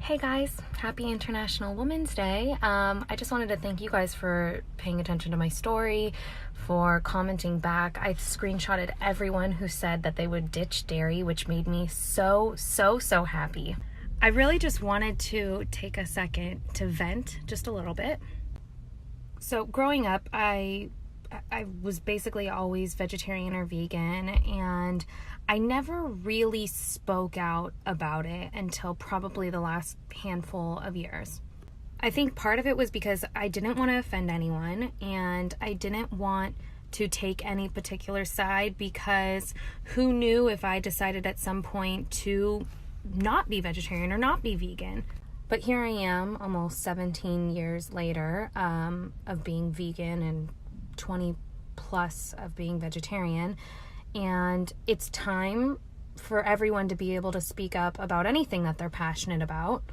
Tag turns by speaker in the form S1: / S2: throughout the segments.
S1: Hey guys, happy International Women's Day. I just wanted to thank you guys for paying attention to my story, for commenting back. I screenshotted everyone who said that they would ditch dairy, which made me so happy. I really just wanted to take a second to vent just a little bit. So growing up, I was basically always vegetarian or vegan, and I never really spoke out about it until probably the last handful of years. I think part of it was because I didn't want to offend anyone, and I didn't want to take any particular side, because who knew if I decided at some point to not be vegetarian or not be vegan. But here I am almost 17 years later of being vegan and 20 plus of being vegetarian, and it's time for everyone to be able to speak up about anything that they're passionate about.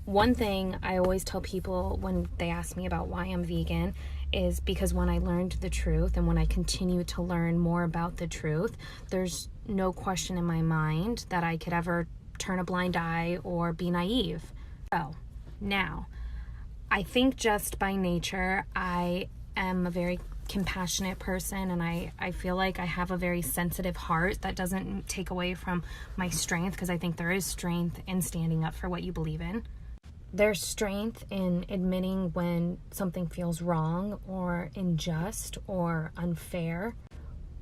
S1: One thing I always tell people when they ask me about why I'm vegan is because when I learned the truth and when I continue to learn more about the truth, there's no question in my mind that I could ever turn a blind eye or be naive. So now, I think just by nature, I am a very compassionate person, and I feel like I have a very sensitive heart. That doesn't take away from my strength, because I think there is strength in standing up for what you believe in. There's strength in admitting when something feels wrong or unjust or unfair,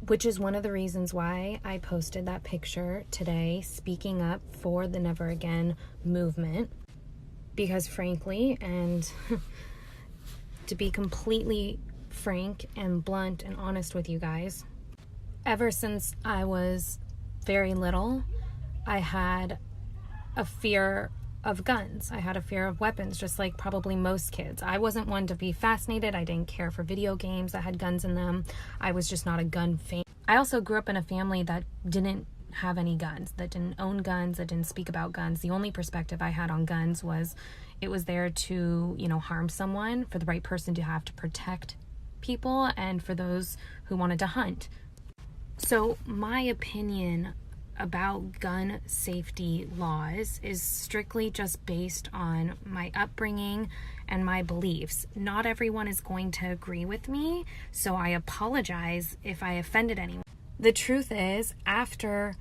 S1: which is one of the reasons why I posted that picture today speaking up for the Never Again movement. Because frankly, and to be completely frank and blunt and honest with you guys, ever since I was very little, I had a fear of guns. I had a fear of weapons, just like probably most kids. I wasn't one to be fascinated. I didn't care for video games that had guns in them. I was just not a gun fan. I also grew up in a family that didn't have any guns, that didn't own guns, that didn't speak about guns. The only perspective I had on guns was it was there to, harm someone, for the right person to have to protect people, and for those who wanted to hunt. So my opinion about gun safety laws is strictly just based on my upbringing and my beliefs. Not everyone is going to agree with me, so I apologize if I offended anyone. The truth is, after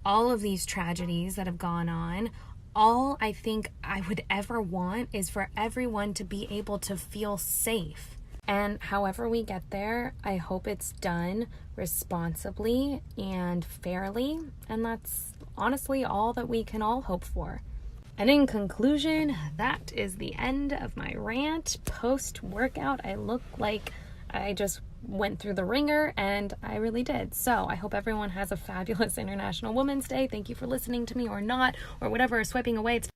S1: all of these tragedies that have gone on, all I think I would ever want is for everyone to be able to feel safe. And however we get there, I hope it's done responsibly and fairly. And that's honestly all that we can all hope for. And in conclusion, that is the end of my rant. Post-workout, I look like I just went through the ringer, and I really did. So I hope everyone has a fabulous International Women's Day. Thank you for listening to me, or not, or whatever, swiping away. It's